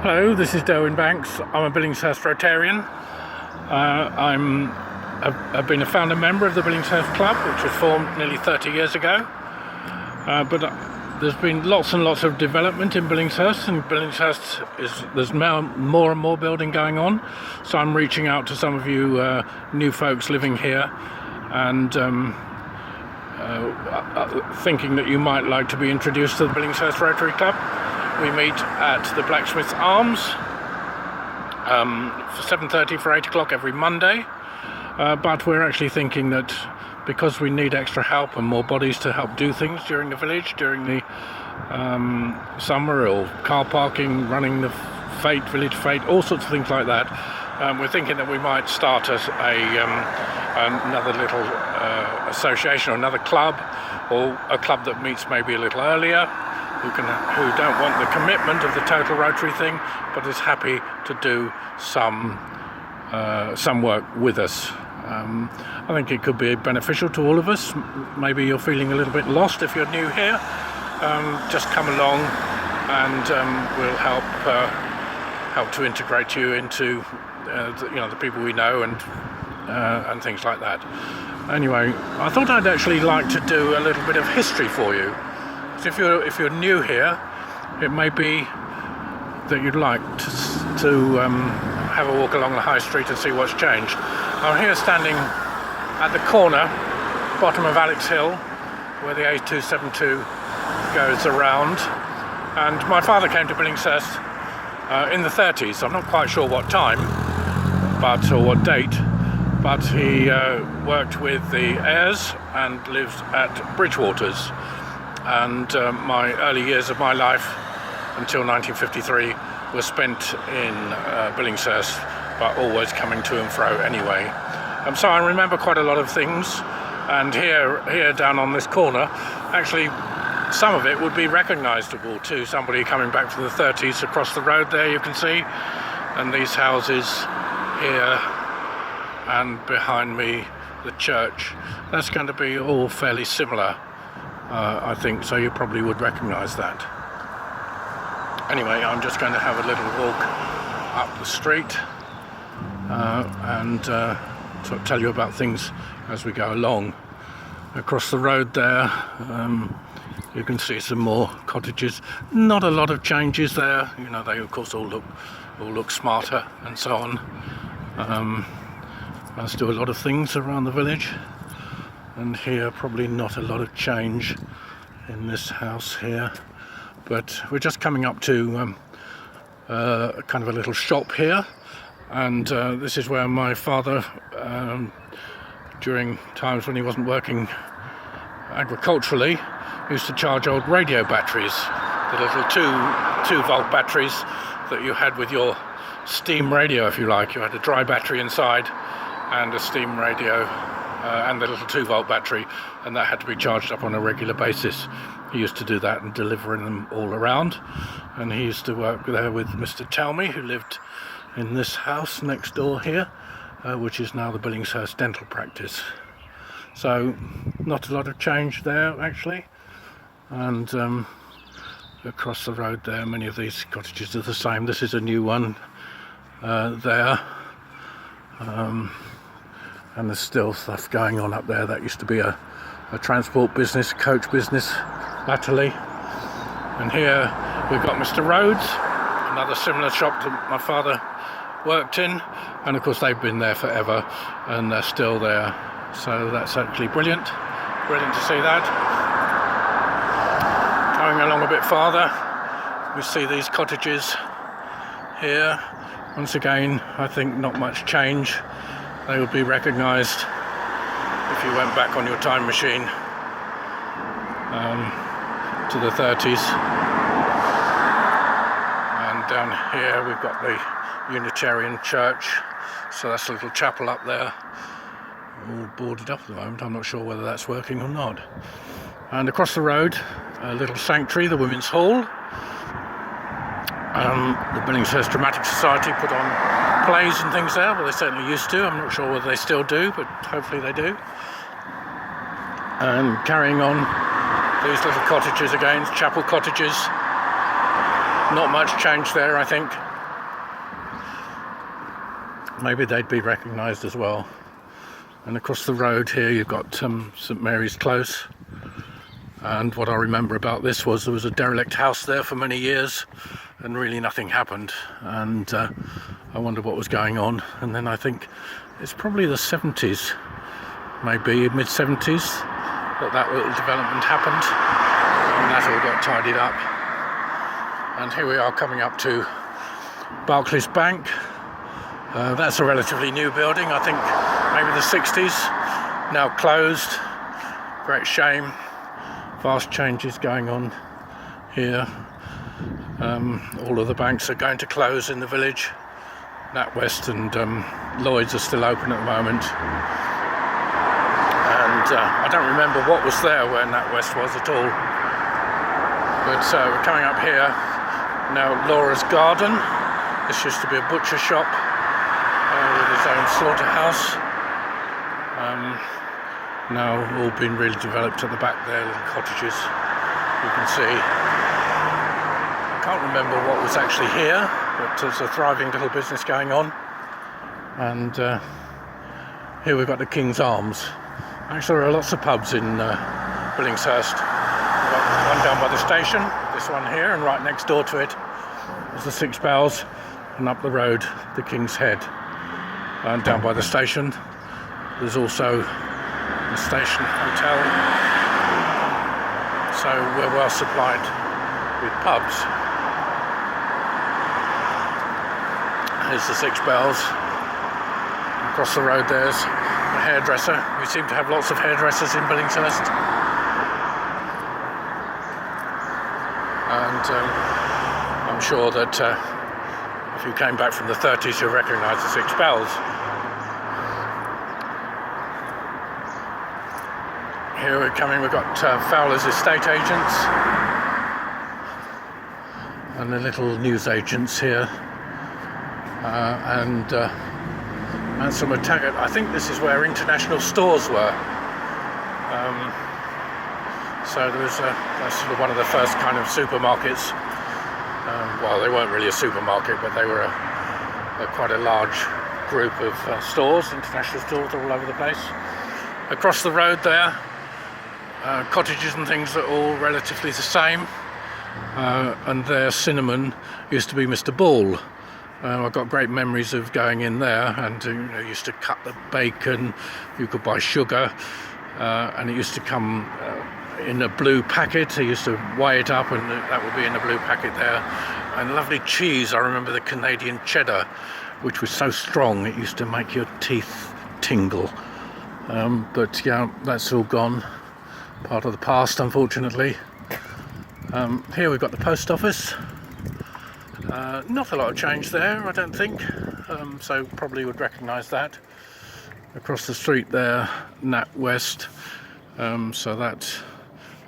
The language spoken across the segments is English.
Hello, this is Derwin Banks. I'm a Billingshurst Rotarian. I've been a founder member of the Billingshurst Club, which was formed nearly 30 years ago. There's been lots and lots of development in Billingshurst, and there's now more and more building going on. So I'm reaching out to some of you new folks living here, and thinking that you might like to be introduced to the Billingshurst Rotary Club. We meet at the Blacksmith's Arms for 7:30 for 8 o'clock every Monday. But we're actually thinking that because we need extra help and more bodies to help do things during the village, during the summer, or car parking, running the village fete, all sorts of things like that, we're thinking that we might start another little association, or another club, or a club that meets maybe a little earlier, who don't want the commitment of the total Rotary thing, but is happy to do some work with us. I think it could be beneficial to all of us. Maybe you're feeling a little bit lost if you're new here. Just come along, and we'll help to integrate you into the people we know and things like that. Anyway, I thought I'd actually like to do a little bit of history for you. If you're new here, it may be that you'd like to have a walk along the High Street and see what's changed. I'm here standing at the corner, bottom of Alex Hill, where the A272 goes around. And my father came to Billingshurst in the 30s. I'm not quite sure what time, or what date, but he worked with the heirs and lived at Bridgewaters. And my early years of my life until 1953 were spent in Billingshurst, but always coming to and fro anyway. So I remember quite a lot of things, and here down on this corner, actually some of it would be recognisable to somebody coming back from the 30s. Across the road there you can see, and these houses here, and behind me the church, that's going to be all fairly similar. I think so. You probably would recognise that. Anyway, I'm just going to have a little walk up the street and tell you about things as we go along. Across the road there, you can see some more cottages. Not a lot of changes there. They of course all look smarter and so on. There's still a lot of things around the village. And here, probably not a lot of change in this house here, but we're just coming up to kind of a little shop here, and this is where my father, during times when he wasn't working agriculturally, used to charge old radio batteries, the little 2-volt batteries that you had with your steam radio, if you like. You had a dry battery inside and a steam radio, and the little 2-volt battery, and that had to be charged up on a regular basis. He used to do that and delivering them all around, and he used to work there with Mr. Telmy, who lived in this house next door here, which is now the Billingshurst Dental Practice. So not a lot of change there actually, and across the road there many of these cottages are the same. This is a new one there. And there's still stuff going on up there. That used to be a transport business, coach business, latterly. And here we've got Mr. Rhodes, another similar shop that my father worked in. And of course they've been there forever, and they're still there. So that's actually brilliant. Brilliant to see that. Going along a bit farther, we see these cottages here. Once again, I think not much change. They would be recognised if you went back on your time machine to the 30s. And down here we've got the Unitarian Church, so that's a little chapel up there, all boarded up at the moment. I'm not sure whether that's working or not. And across the road, a little sanctuary, the Women's Hall. The Billingshurst Dramatic Society put on plays and things there. Well, they certainly used to. I'm not sure whether they still do, but hopefully they do. And carrying on, these little cottages again, chapel cottages. Not much change there, I think. maybe they'd be recognised as well. And across the road here you've got St Mary's Close, and what I remember about this was there was a derelict house there for many years and really nothing happened, and I wondered what was going on. And then I think it's probably the 70s, maybe mid-70s, that little development happened, and that all got tidied up. And here we are coming up to Barclays Bank. That's a relatively new building, I think maybe the 60s, now closed. Great shame. Vast changes going on here. All of the banks are going to close in the village. NatWest and Lloyd's are still open at the moment. And I don't remember what was there where NatWest was at all. But we're coming up here now. Laura's Garden. This used to be a butcher shop with its own slaughterhouse. Now all been really developed at the back there, little cottages you can see. I can't remember what was actually here, but there's a thriving little business going on. And here we've got the King's Arms. Actually there are lots of pubs in Billingshurst. We've got one down by the station, this one here, and right next door to it is the Six Bells, and up the road the King's Head. And down by the station there's also the Station Hotel, so we're well supplied with pubs. Here's the Six Bells. Across the road there's a hairdresser. We seem to have lots of hairdressers in Billingshurst. And I'm sure that if you came back from the 30s you'll recognise the Six Bells. Here we're coming, we've got Fowler's estate agents and the little news agents here, and some attack. I think this is where international stores were. So there was that's sort of one of the first kind of supermarkets. Well, they weren't really a supermarket, but they were quite a large group of stores, international stores all over the place. Across the road there, cottages and things are all relatively the same, and their cinnamon used to be Mr. Ball. I've got great memories of going in there, and used to cut the bacon. You could buy sugar, and it used to come in a blue packet. He used to weigh it up, and that would be in a blue packet there. And lovely cheese. I remember the Canadian cheddar, which was so strong it used to make your teeth tingle. But yeah, that's all gone. Part of the past, unfortunately. Here we've got the post office. Not a lot of change there, I don't think, so probably would recognise that. Across the street there, NatWest, so that,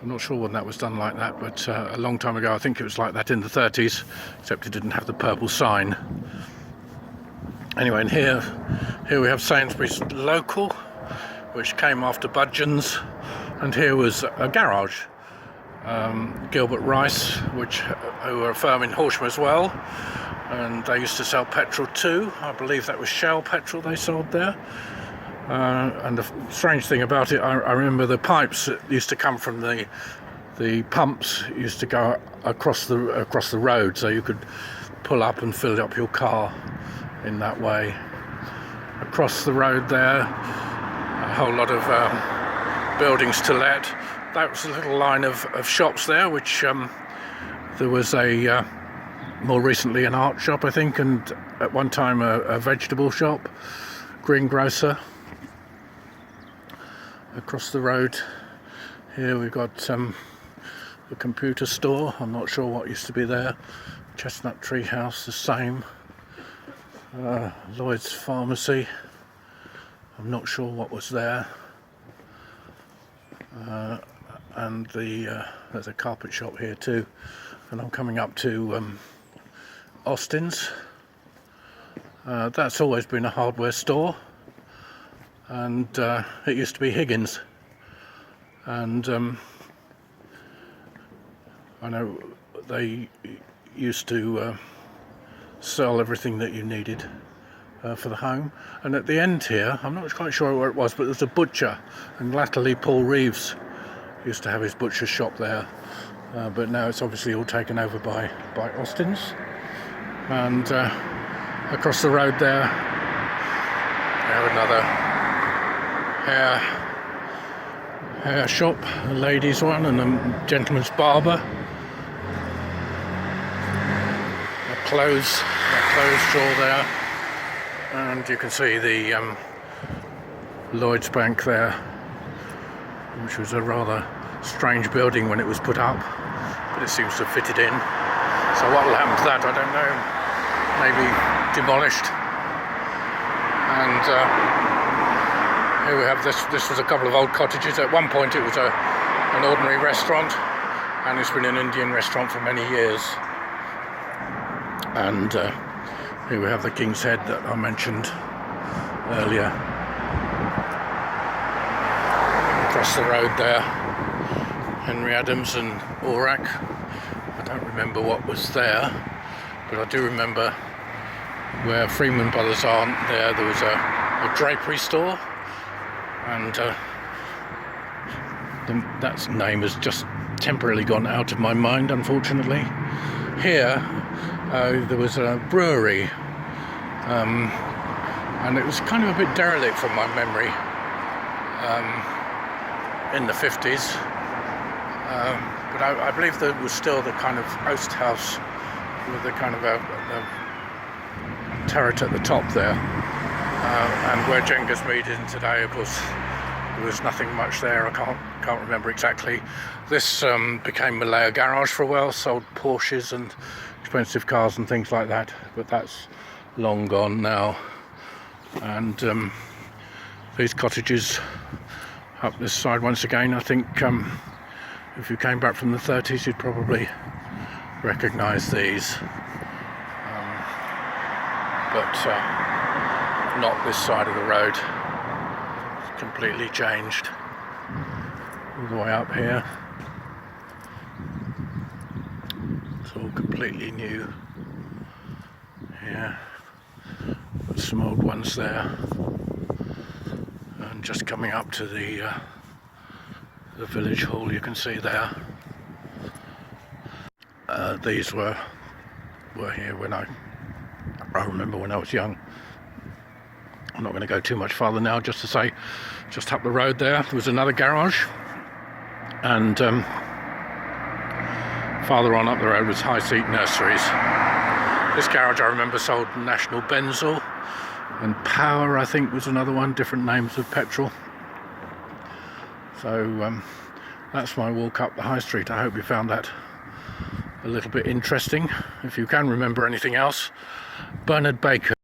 I'm not sure when that was done like that, but a long time ago. I think it was like that in the 30s, except it didn't have the purple sign. Anyway, and here we have Sainsbury's Local, which came after Budgeon's. And here was a garage, Gilbert Rice, who were a firm in Horsham as well, and they used to sell petrol too. I believe that was Shell petrol they sold there. And the strange thing about it, I remember the pipes that used to come from the pumps used to go across the road, so you could pull up and fill up your car in that way. Across the road there, a whole lot of buildings to let. That was a little line of shops there, which there was more recently an art shop, I think, and at one time a vegetable shop, greengrocer. Across the road here we've got the computer store. I'm not sure what used to be there. Chestnut Tree House, the same. Lloyd's Pharmacy, I'm not sure what was there. And there's a carpet shop here too. And I'm coming up to Austin's. That's always been a hardware store, and it used to be Higgins. And I know they used to sell everything that you needed for the home. And at the end here, I'm not quite sure where it was, but there's a butcher, and latterly Paul Reeves used to have his butcher shop there, but now it's obviously all taken over by Austin's. And across the road there we have another hair shop, a ladies one and a gentleman's barber. A clothes store there, and you can see the Lloyd's Bank there, which was a rather strange building when it was put up, but it seems to have fitted in. So what will happen to that, I don't know. Maybe demolished. And here we have this was a couple of old cottages. At one point it was an ordinary restaurant, and it's been an Indian restaurant for many years. And here we have the King's Head that I mentioned earlier. Across the road there, Henry Adams and Orac. I don't remember what was there, but I do remember where Freeman Brothers aren't there was a drapery store, and that name has just temporarily gone out of my mind, unfortunately. Here there was a brewery, and it was kind of a bit derelict from my memory in the 50s, but I believe there was still the kind of oast house with the kind of a turret at the top there, and where Jenga's Mead is today, of course, there was nothing much there. I can't remember exactly. This became Malaya Garage for a while, sold Porsches and expensive cars and things like that, but that's long gone now. And these cottages up this side once again, I think if you came back from the 30s you'd probably recognise these, but not this side of the road. It's completely changed all the way up here. It's all completely new here. Got some old ones there, and just coming up to the village hall, you can see there. These were here when I remember when I was young. I'm not going to go too much farther now, just to say, just up the road there was another garage, and farther on up the road was High Street Nurseries. This garage I remember sold National Benzol, and Power I think was another one, different names of petrol. So that's my walk up the High Street. I hope you found that a little bit interesting. If you can remember anything else, Bernard Baker.